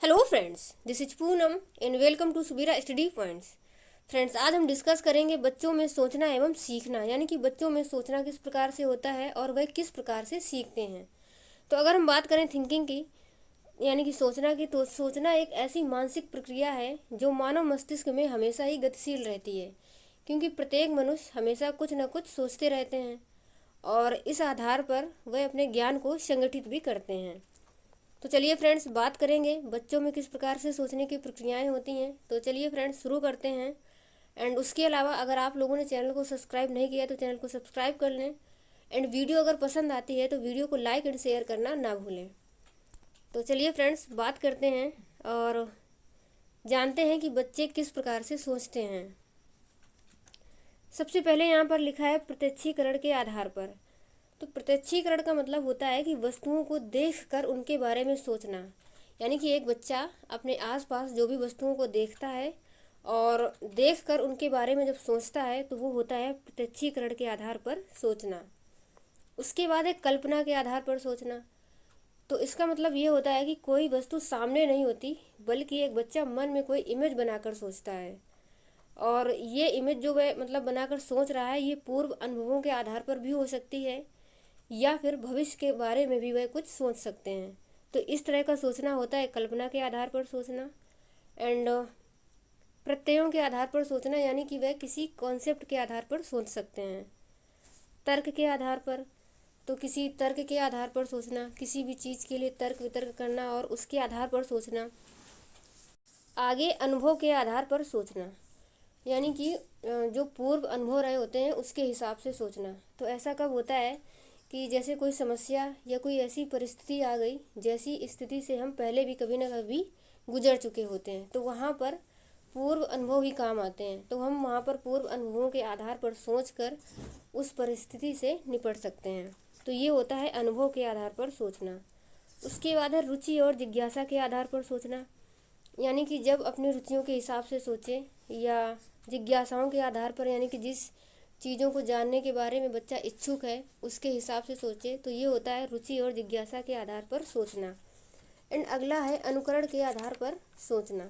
Hello friends, this is Poonam and welcome to Subira study points. Friends, आज हम discuss करेंगे बच्चों में सोचना एवं सीखना, यानी कि बच्चों में सोचना किस प्रकार से होता है और वह किस प्रकार से सीखते हैं। तो अगर हम बात करें थिंकिंग की, यानी कि सोचना की, तो सोचना एक ऐसी मानसिक प्रक्रिया है जो मानव मस्तिष्क में हमेशा ही गतिशील रहती है, क्योंकि प्रत्येक मनुष्य हमेशा कुछ न कुछ सोचते रहते हैं और इस आधार पर वह अपने ज्ञान को संगठित भी करते हैं। तो चलिए फ्रेंड्स, बात करेंगे बच्चों में किस प्रकार से सोचने की प्रक्रियाएं होती हैं। तो चलिए फ्रेंड्स, शुरू करते हैं। एंड उसके अलावा अगर आप लोगों ने चैनल को सब्सक्राइब नहीं किया तो चैनल को सब्सक्राइब कर लें। एंड वीडियो अगर पसंद आती है तो वीडियो को लाइक एंड शेयर करना ना भूलें। तो चलिए फ्रेंड्स, बात करते हैं और जानते हैं कि बच्चे किस प्रकार से सोचते हैं। सबसे पहले यहाँ पर लिखा है प्रत्यक्षीकरण के आधार पर। तो प्रत्यक्षीकरण का मतलब होता है कि वस्तुओं को देखकर उनके बारे में सोचना, यानी कि एक बच्चा अपने आसपास जो भी वस्तुओं को देखता है और देखकर उनके बारे में जब सोचता है तो वो होता है प्रत्यक्षीकरण के आधार पर सोचना। उसके बाद है कल्पना के आधार पर सोचना। तो इसका मतलब ये होता है कि कोई वस्तु सामने नहीं होती, बल्कि एक बच्चा मन में कोई इमेज बनाकर सोचता है और ये इमेज जो वह मतलब बनाकर सोच रहा है, ये पूर्व अनुभवों के आधार पर भी हो सकती है या फिर भविष्य के बारे में भी वह कुछ सोच सकते हैं। तो इस तरह का सोचना होता है कल्पना के आधार पर सोचना। एंड प्रत्ययों के आधार पर सोचना, यानी कि वह किसी कॉन्सेप्ट के आधार पर सोच सकते हैं। तर्क के आधार पर, तो किसी तर्क के आधार पर सोचना, किसी भी चीज़ के लिए तर्क वितर्क करना और उसके आधार पर सोचना। आगे अनुभव के आधार पर सोचना, यानी कि जो पूर्व अनुभव रहे होते हैं उसके हिसाब से सोचना। तो ऐसा कब होता है कि जैसे कोई समस्या या कोई ऐसी परिस्थिति आ गई, जैसी स्थिति से हम पहले भी कभी ना कभी गुजर चुके होते हैं, तो वहाँ पर पूर्व अनुभव ही काम आते हैं। तो हम वहाँ पर पूर्व अनुभवों के आधार पर सोचकर उस परिस्थिति से निपट सकते हैं। तो ये होता है अनुभव के आधार पर सोचना। उसके बाद है रुचि और जिज्ञासा के आधार पर सोचना, यानी कि जब अपनी रुचियों के हिसाब से सोचे या जिज्ञासाओं के आधार पर, यानी कि जिस चीज़ों को जानने के बारे में बच्चा इच्छुक है उसके हिसाब से सोचे, तो ये होता है रुचि और जिज्ञासा के आधार पर सोचना। एंड अगला है अनुकरण के आधार पर सोचना।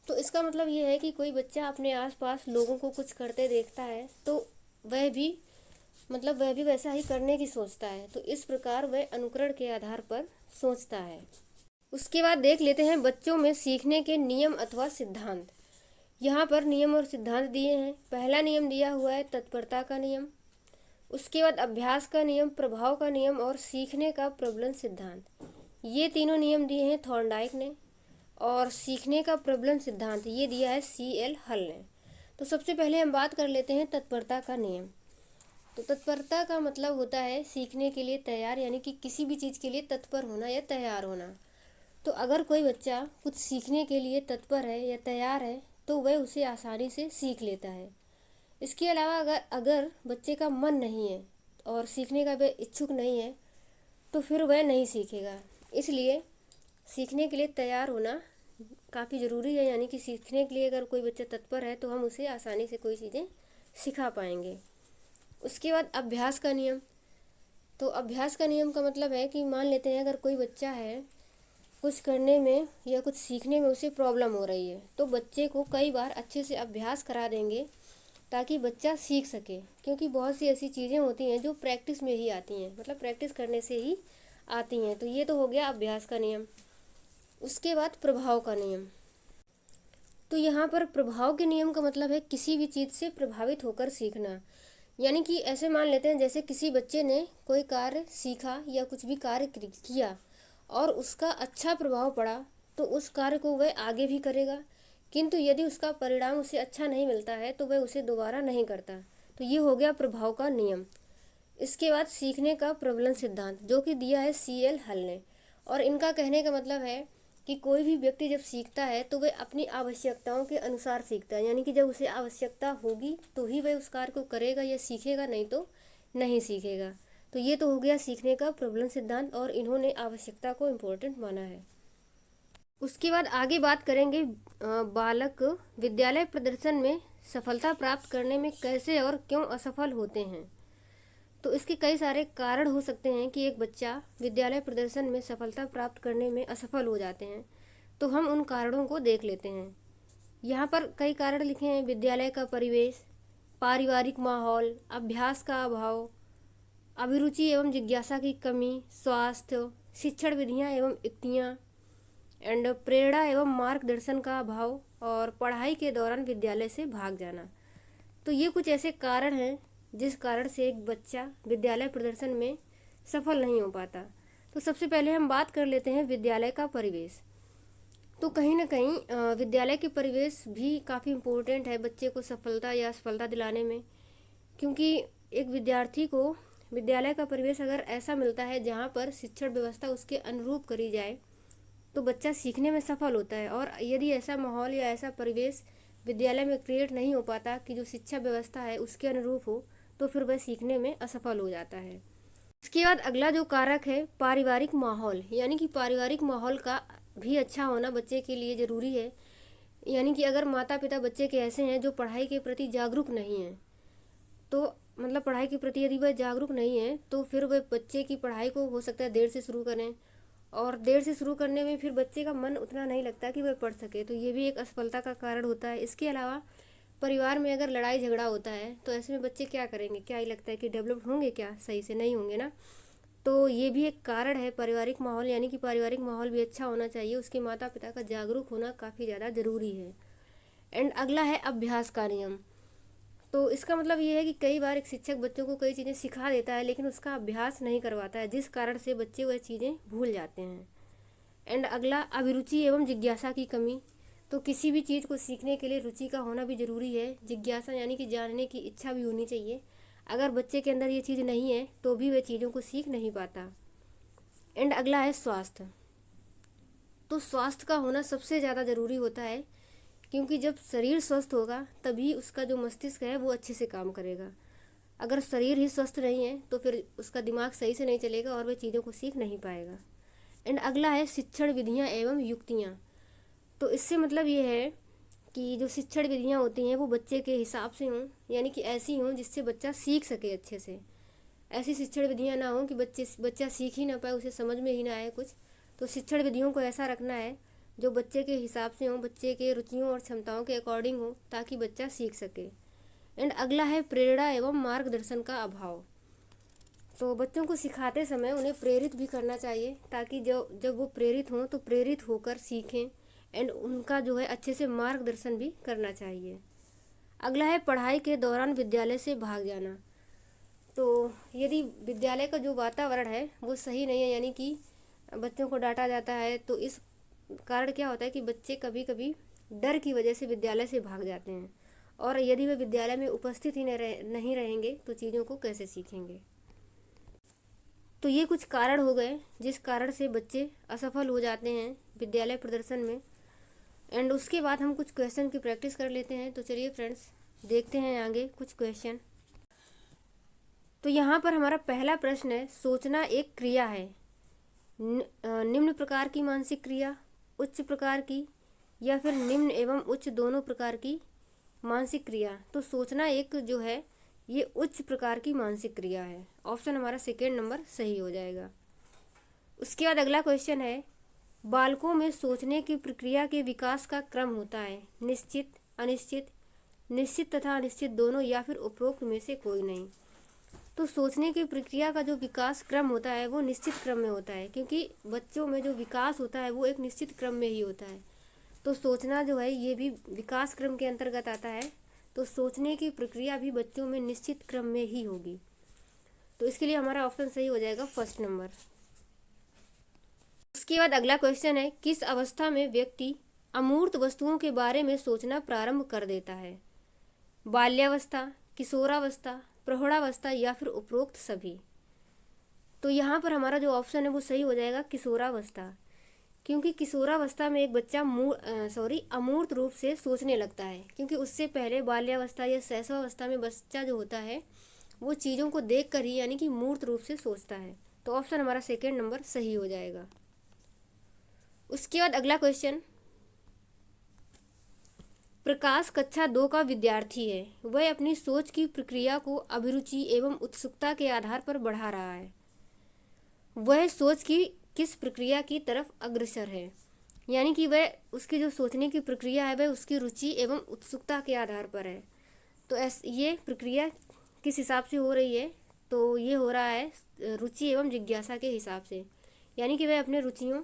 तो इसका मतलब ये है कि कोई बच्चा अपने आसपास लोगों को कुछ करते देखता है तो वह भी वैसा ही करने की सोचता है। तो इस प्रकार वह अनुकरण के आधार पर सोचता है। उसके बाद देख लेते हैं बच्चों में सीखने के नियम अथवा सिद्धांत। यहाँ पर नियम और सिद्धांत दिए हैं। पहला नियम दिया हुआ है तत्परता का नियम, उसके बाद अभ्यास का नियम, प्रभाव का नियम और सीखने का प्रबलन सिद्धांत। ये तीनों नियम दिए हैं थॉर्नडाइक ने, और सीखने का प्रबलन सिद्धांत ये दिया है CL हल ने। तो सबसे पहले हम बात कर लेते हैं तत्परता का नियम। तो तत्परता का मतलब होता है सीखने के लिए तैयार, यानी कि किसी भी चीज़ के लिए तत्पर होना या तैयार होना। तो अगर कोई बच्चा कुछ सीखने के लिए तत्पर है या तैयार है तो वह उसे आसानी से सीख लेता है। इसके अलावा अगर बच्चे का मन नहीं है और सीखने का वह इच्छुक नहीं है तो फिर वह नहीं सीखेगा। इसलिए सीखने के लिए तैयार होना काफ़ी ज़रूरी है, यानी कि सीखने के लिए अगर कोई बच्चा तत्पर है तो हम उसे आसानी से कोई चीज़ें सिखा पाएंगे। उसके बाद अभ्यास का नियम। तो अभ्यास का नियम का मतलब है कि मान लेते हैं अगर कोई बच्चा है, कुछ करने में या कुछ सीखने में उसे प्रॉब्लम हो रही है, तो बच्चे को कई बार अच्छे से अभ्यास करा देंगे ताकि बच्चा सीख सके, क्योंकि बहुत सी ऐसी चीज़ें होती हैं जो प्रैक्टिस में ही आती हैं, मतलब प्रैक्टिस करने से ही आती हैं। तो ये तो हो गया अभ्यास का नियम। उसके बाद प्रभाव का नियम। तो यहाँ पर प्रभाव के नियम का मतलब है किसी भी चीज़ से प्रभावित होकर सीखना, यानी कि ऐसे मान लेते हैं जैसे किसी बच्चे ने कोई कार्य सीखा या कुछ भी कार्य किया और उसका अच्छा प्रभाव पड़ा तो उस कार्य को वह आगे भी करेगा, किंतु यदि उसका परिणाम उसे अच्छा नहीं मिलता है तो वह उसे दोबारा नहीं करता। तो ये हो गया प्रभाव का नियम। इसके बाद सीखने का प्रबलन सिद्धांत जो कि दिया है CL हल ने, और इनका कहने का मतलब है कि कोई भी व्यक्ति जब सीखता है तो वह अपनी आवश्यकताओं के अनुसार सीखता है, यानी कि जब उसे आवश्यकता होगी तो ही वह उस कार्य को करेगा या सीखेगा, नहीं तो नहीं सीखेगा। तो ये तो हो गया सीखने का प्रबलन सिद्धांत, और इन्होंने आवश्यकता को इम्पोर्टेंट माना है। उसके बाद आगे बात करेंगे बालक विद्यालय प्रदर्शन में सफलता प्राप्त करने में कैसे और क्यों असफल होते हैं। तो इसके कई सारे कारण हो सकते हैं कि एक बच्चा विद्यालय प्रदर्शन में सफलता प्राप्त करने में असफल हो जाते हैं। तो हम उन कारणों को देख लेते हैं। यहाँ पर कई कारण लिखे हैं: विद्यालय का परिवेश, पारिवारिक माहौल, अभ्यास का अभाव, अभिरुचि एवं जिज्ञासा की कमी, स्वास्थ्य, शिक्षण विधियाँ एवं युक्तियाँ, एंड प्रेरणा एवं मार्गदर्शन का अभाव, और पढ़ाई के दौरान विद्यालय से भाग जाना। तो ये कुछ ऐसे कारण हैं जिस कारण से एक बच्चा विद्यालय प्रदर्शन में सफल नहीं हो पाता। तो सबसे पहले हम बात कर लेते हैं विद्यालय का परिवेश। तो कहीं ना कहीं विद्यालय के परिवेश भी काफ़ी इम्पोर्टेंट है बच्चे को सफलता या असफलता दिलाने में, क्योंकि एक विद्यार्थी को विद्यालय का परिवेश अगर ऐसा मिलता है जहाँ पर शिक्षण व्यवस्था उसके अनुरूप करी जाए तो बच्चा सीखने में सफल होता है। और यदि ऐसा माहौल या ऐसा परिवेश विद्यालय में क्रिएट नहीं हो पाता कि जो शिक्षा व्यवस्था है उसके अनुरूप हो, तो फिर वह सीखने में असफल हो जाता है। इसके बाद अगला जो कारक है पारिवारिक माहौल, यानी कि पारिवारिक माहौल का भी अच्छा होना बच्चे के लिए ज़रूरी है। यानी कि अगर माता पिता बच्चे के ऐसे हैं जो पढ़ाई के प्रति जागरूक नहीं हैं, तो मतलब पढ़ाई के प्रति यदि वह जागरूक नहीं है तो फिर वह बच्चे की पढ़ाई को हो सकता है देर से शुरू करें, और देर से शुरू करने में फिर बच्चे का मन उतना नहीं लगता कि वह पढ़ सके, तो ये भी एक असफलता का कारण होता है। इसके अलावा परिवार में अगर लड़ाई झगड़ा होता है तो ऐसे में बच्चे क्या करेंगे, क्या ही लगता है कि डेवलप होंगे, क्या सही से नहीं होंगे ना। तो ये भी एक कारण है पारिवारिक माहौल, यानी कि पारिवारिक माहौल भी अच्छा होना चाहिए, उसके माता पिता का जागरूक होना काफ़ी ज़्यादा ज़रूरी है। एंड अगला है अभ्यास का नियम। तो इसका मतलब ये है कि कई बार एक शिक्षक बच्चों को कई चीज़ें सिखा देता है लेकिन उसका अभ्यास नहीं करवाता है, जिस कारण से बच्चे वह चीज़ें भूल जाते हैं। एंड अगला अभिरुचि एवं जिज्ञासा की कमी। तो किसी भी चीज़ को सीखने के लिए रुचि का होना भी ज़रूरी है, जिज्ञासा यानी कि जानने की इच्छा भी होनी चाहिए। अगर बच्चे के अंदर ये चीज़ नहीं है तो भी वह चीज़ों को सीख नहीं पाता। एंड अगला है स्वास्थ्य। तो स्वास्थ्य का होना सबसे ज़्यादा ज़रूरी होता है, क्योंकि जब शरीर स्वस्थ होगा तभी उसका जो मस्तिष्क है वो अच्छे से काम करेगा। अगर शरीर ही स्वस्थ नहीं है तो फिर उसका दिमाग सही से नहीं चलेगा और वह चीज़ों को सीख नहीं पाएगा। एंड अगला है शिक्षण विधियाँ एवं युक्तियाँ। तो इससे मतलब ये है कि जो शिक्षण विधियाँ होती हैं वो बच्चे के हिसाब से हों, यानी कि ऐसी हों जिससे बच्चा सीख सके अच्छे से। ऐसी शिक्षण विधियाँ ना हों कि बच्चा सीख ही ना पाए, उसे समझ में ही ना आए कुछ। तो शिक्षण विधियों को ऐसा रखना है जो बच्चे के हिसाब से हों, बच्चे के रुचियों और क्षमताओं के अकॉर्डिंग हो, ताकि बच्चा सीख सके। एंड अगला है प्रेरणा एवं मार्गदर्शन का अभाव। तो बच्चों को सिखाते समय उन्हें प्रेरित भी करना चाहिए, ताकि जब वो प्रेरित हों तो प्रेरित होकर सीखें। एंड उनका जो है अच्छे से मार्गदर्शन भी करना चाहिए। अगला है पढ़ाई के दौरान विद्यालय से भाग जाना। तो यदि विद्यालय का जो वातावरण है वो सही नहीं है, यानी कि बच्चों को डांटा जाता है, तो इस कारण क्या होता है कि बच्चे कभी कभी डर की वजह से विद्यालय से भाग जाते हैं, और यदि वे विद्यालय में उपस्थित ही नहीं रहेंगे तो चीज़ों को कैसे सीखेंगे। तो ये कुछ कारण हो गए जिस कारण से बच्चे असफल हो जाते हैं विद्यालय प्रदर्शन में। एंड उसके बाद हम कुछ क्वेश्चन की प्रैक्टिस कर लेते हैं। तो चलिए फ्रेंड्स, देखते हैं आगे कुछ क्वेश्चन। तो यहाँ पर हमारा पहला प्रश्न है, सोचना एक क्रिया है। निम्न प्रकार की मानसिक क्रिया, उच्च प्रकार की, या फिर निम्न एवं उच्च दोनों प्रकार की मानसिक क्रिया। तो सोचना एक जो है ये उच्च प्रकार की मानसिक क्रिया है। ऑप्शन हमारा सेकेंड नंबर सही हो जाएगा। उसके बाद अगला क्वेश्चन है, बालकों में सोचने की प्रक्रिया के विकास का क्रम होता है निश्चित, अनिश्चित, निश्चित तथा अनिश्चित दोनों, या फिर उपरोक्त में से कोई नहीं। तो सोचने की प्रक्रिया का जो विकास क्रम होता है वो निश्चित क्रम में होता है, क्योंकि बच्चों में जो विकास होता है वो एक निश्चित क्रम में ही होता है। तो सोचना जो है ये भी विकास क्रम के अंतर्गत आता है। तो सोचने की प्रक्रिया भी बच्चों में निश्चित क्रम में ही होगी। तो इसके लिए हमारा ऑप्शन सही हो जाएगा फर्स्ट नंबर। उसके बाद अगला क्वेश्चन है, किस अवस्था में व्यक्ति अमूर्त वस्तुओं के बारे में सोचना प्रारंभ कर देता है? बाल्यावस्था, किशोरावस्था, प्रौढ़ावस्था, या फिर उपरोक्त सभी। तो यहाँ पर हमारा जो ऑप्शन है वो सही हो जाएगा किशोरावस्था, क्योंकि किशोरावस्था में एक बच्चा अमूर्त रूप से सोचने लगता है, क्योंकि उससे पहले बाल्यावस्था या शैशवावस्था में बच्चा जो होता है वो चीज़ों को देख कर ही यानी कि मूर्त रूप से सोचता है। तो ऑप्शन हमारा सेकेंड नंबर सही हो जाएगा। उसके बाद अगला क्वेश्चन, प्रकाश कक्षा 2 का विद्यार्थी है, वह अपनी सोच की प्रक्रिया को अभिरुचि एवं उत्सुकता के आधार पर बढ़ा रहा है। वह सोच की किस प्रक्रिया की तरफ अग्रसर है? यानी कि वह उसकी जो सोचने की प्रक्रिया है वह उसकी रुचि एवं उत्सुकता के आधार पर है। तो ये प्रक्रिया किस हिसाब से हो रही है, तो ये हो रहा है रुचि एवं जिज्ञासा के हिसाब से, यानी कि वह अपने रुचियों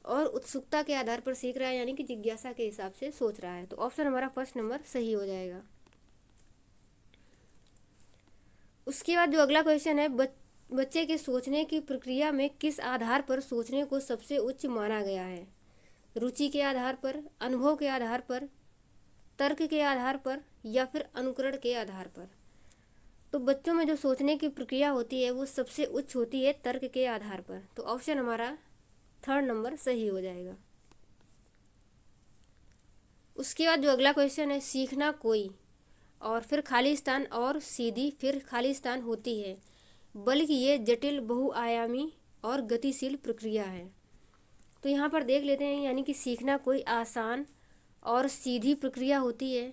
और उत्सुकता के आधार पर सीख रहा है, यानी कि जिज्ञासा के हिसाब से सोच रहा है। तो ऑप्शन हमारा फर्स्ट नंबर सही हो जाएगा। उसके बाद जो अगला क्वेश्चन है, बच्चे के सोचने की प्रक्रिया में किस आधार पर सोचने को सबसे उच्च माना गया है? रुचि के आधार पर, अनुभव के आधार पर, तर्क के आधार पर या फिर अनुकरण के आधार पर? तो बच्चों में जो सोचने की प्रक्रिया होती है वो सबसे उच्च होती है तर्क के आधार पर। तो ऑप्शन हमारा थर्ड नंबर सही हो जाएगा। उसके बाद जो अगला क्वेश्चन है, सीखना कोई और फिर खाली स्थान और सीधी फिर खाली स्थान होती है, बल्कि ये जटिल बहुआयामी और गतिशील प्रक्रिया है। तो यहाँ पर देख लेते हैं, यानी कि सीखना कोई आसान और सीधी प्रक्रिया होती है,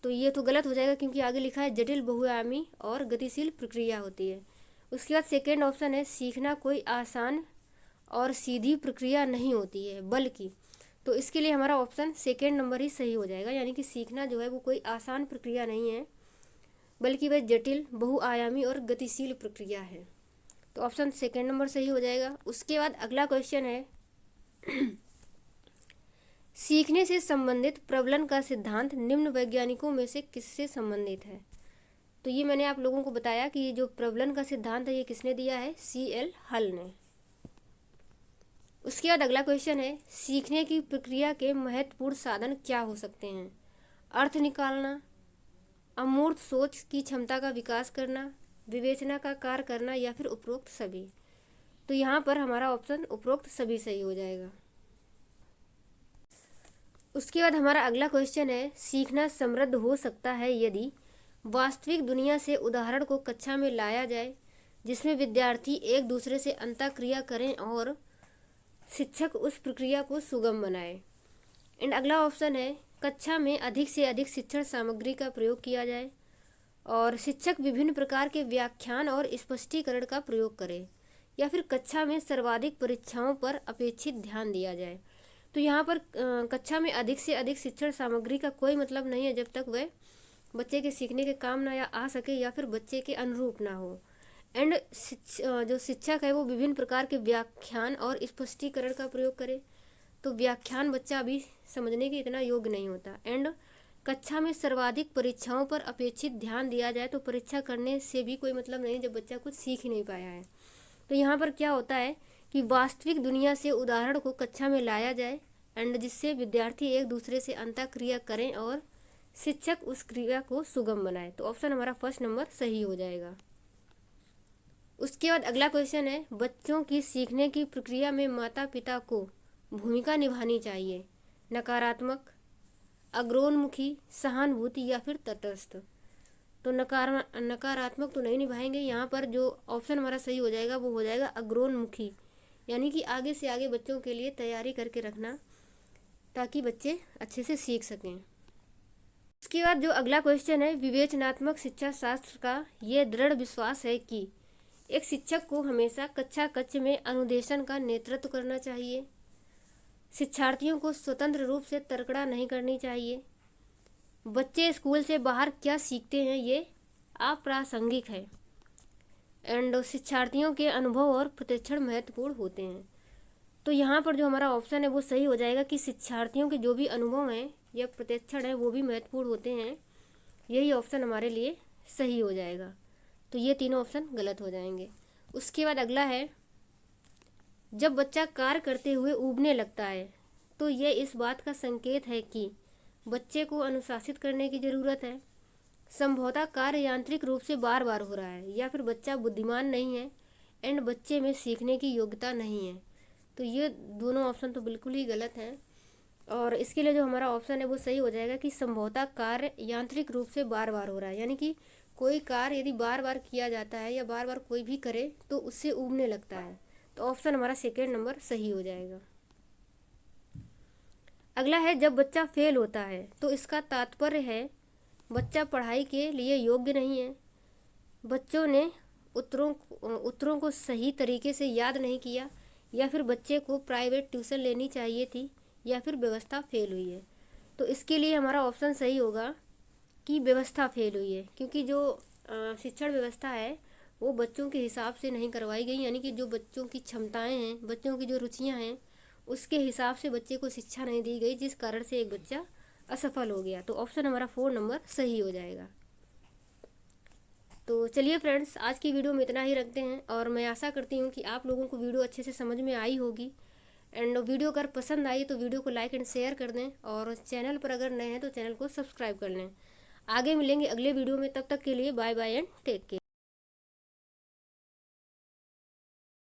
तो ये तो गलत हो जाएगा क्योंकि आगे लिखा है जटिल बहुआयामी और गतिशील प्रक्रिया होती है। उसके बाद सेकेंड ऑप्शन है, सीखना कोई आसान और सीधी प्रक्रिया नहीं होती है बल्कि, तो इसके लिए हमारा ऑप्शन सेकेंड नंबर ही सही हो जाएगा, यानी कि सीखना जो है वो कोई आसान प्रक्रिया नहीं है बल्कि वह जटिल बहुआयामी और गतिशील प्रक्रिया है। तो ऑप्शन सेकेंड नंबर सही हो जाएगा। उसके बाद अगला क्वेश्चन है, सीखने से संबंधित प्रबलन का सिद्धांत निम्न वैज्ञानिकों में से किससे संबंधित है? तो ये मैंने आप लोगों को बताया कि ये जो प्रबलन का सिद्धांत है ये किसने दिया है? CL हल ने। उसके बाद अगला क्वेश्चन है, सीखने की प्रक्रिया के महत्वपूर्ण साधन क्या हो सकते हैं? अर्थ निकालना, अमूर्त सोच की क्षमता का विकास करना, विवेचना का कार्य करना या फिर उपरोक्त सभी? तो यहाँ पर हमारा ऑप्शन उपरोक्त सभी सही हो जाएगा। उसके बाद हमारा अगला क्वेश्चन है, सीखना समृद्ध हो सकता है यदि वास्तविक दुनिया से उदाहरण को कक्षा में लाया जाए जिसमें विद्यार्थी एक दूसरे से अंतःक्रिया करें और शिक्षक उस प्रक्रिया को सुगम बनाए। एंड अगला ऑप्शन है, कक्षा में अधिक से अधिक शिक्षण सामग्री का प्रयोग किया जाए और शिक्षक विभिन्न प्रकार के व्याख्यान और स्पष्टीकरण का प्रयोग करे, या फिर कक्षा में सर्वाधिक परीक्षाओं पर अपेक्षित ध्यान दिया जाए। तो यहाँ पर कक्षा में अधिक से अधिक शिक्षण सामग्री का कोई मतलब नहीं है जब तक वह बच्चे के सीखने के काम ना आ सके या फिर बच्चे के अनुरूप ना हो। एंड जो शिक्षक है वो विभिन्न प्रकार के व्याख्यान और स्पष्टीकरण का प्रयोग करे, तो व्याख्यान बच्चा अभी समझने के इतना योग्य नहीं होता। एंड कक्षा में सर्वाधिक परीक्षाओं पर अपेक्षित ध्यान दिया जाए, तो परीक्षा करने से भी कोई मतलब नहीं जब बच्चा कुछ सीख ही नहीं पाया है। तो यहाँ पर क्या होता है कि वास्तविक दुनिया से उदाहरण को कक्षा में लाया जाए एंड जिससे विद्यार्थी एक दूसरे से अंतःक्रिया करें और शिक्षक उस क्रिया को सुगम बनाए। तो ऑप्शन हमारा फर्स्ट नंबर सही हो जाएगा। उसके बाद अगला क्वेश्चन है, बच्चों की सीखने की प्रक्रिया में माता पिता को भूमिका निभानी चाहिए, नकारात्मक, अग्रोन्मुखी, सहानुभूति या फिर तटस्थ? तो नकारात्मक तो नहीं निभाएंगे। यहाँ पर जो ऑप्शन हमारा सही हो जाएगा वो हो जाएगा अग्रोन्मुखी, यानी कि आगे से आगे बच्चों के लिए तैयारी करके रखना ताकि बच्चे अच्छे से सीख सकें। उसके बाद जो अगला क्वेश्चन है, विवेचनात्मक शिक्षा शास्त्र का ये दृढ़ विश्वास है कि एक शिक्षक को हमेशा कक्षा कक्ष में अनुदेशन का नेतृत्व करना चाहिए, शिक्षार्थियों को स्वतंत्र रूप से तर्कड़ा नहीं करनी चाहिए, बच्चे स्कूल से बाहर क्या सीखते हैं ये अप्रासंगिक है, एंड शिक्षार्थियों के अनुभव और प्रतिक्षण महत्वपूर्ण होते हैं। तो यहाँ पर जो हमारा ऑप्शन है वो सही हो जाएगा कि शिक्षार्थियों के जो भी अनुभव हैं या प्रतिक्षण है वो भी महत्वपूर्ण होते हैं। यही ऑप्शन हमारे लिए सही हो जाएगा। तो ये तीनों ऑप्शन गलत हो जाएंगे। उसके बाद अगला है, जब बच्चा कार्य करते हुए ऊबने लगता है तो ये इस बात का संकेत है कि बच्चे को अनुशासित करने की ज़रूरत है, संभवतः कार्य यांत्रिक रूप से बार बार हो रहा है, या फिर बच्चा बुद्धिमान नहीं है एंड बच्चे में सीखने की योग्यता नहीं है। तो ये दोनों ऑप्शन तो बिल्कुल ही गलत हैं और इसके लिए जो हमारा ऑप्शन है वो सही हो जाएगा कि संभवतः कार्य यांत्रिक रूप से बार बार हो रहा है, यानी कि कोई कार्य यदि बार बार किया जाता है या बार बार कोई भी करे तो उससे ऊबने लगता है। तो ऑप्शन हमारा सेकेंड नंबर सही हो जाएगा। अगला है, जब बच्चा फेल होता है तो इसका तात्पर्य है बच्चा पढ़ाई के लिए योग्य नहीं है, बच्चों ने उत्तरों को सही तरीके से याद नहीं किया या फिर बच्चे को प्राइवेट ट्यूशन लेनी चाहिए थी, या फिर व्यवस्था फेल हुई है। तो इसके लिए हमारा ऑप्शन सही होगा कि व्यवस्था फेल हुई है, क्योंकि जो शिक्षण व्यवस्था है वो बच्चों के हिसाब से नहीं करवाई गई, यानी कि जो बच्चों की क्षमताएं हैं, बच्चों की जो रुचियां हैं, उसके हिसाब से बच्चे को शिक्षा नहीं दी गई, जिस कारण से एक बच्चा असफल हो गया। तो ऑप्शन हमारा 4 नंबर सही हो जाएगा। तो चलिए फ्रेंड्स, आज की वीडियो में इतना ही रखते हैं, और मैं आशा करती हूँ कि आप लोगों को वीडियो अच्छे से समझ में आई होगी। एंड वीडियो अगर पसंद आई तो वीडियो को लाइक एंड शेयर कर दें, और चैनल पर अगर नए हैं तो चैनल को सब्सक्राइब कर लें। आगे मिलेंगे अगले वीडियो में, तब तक के लिए bye bye and take care.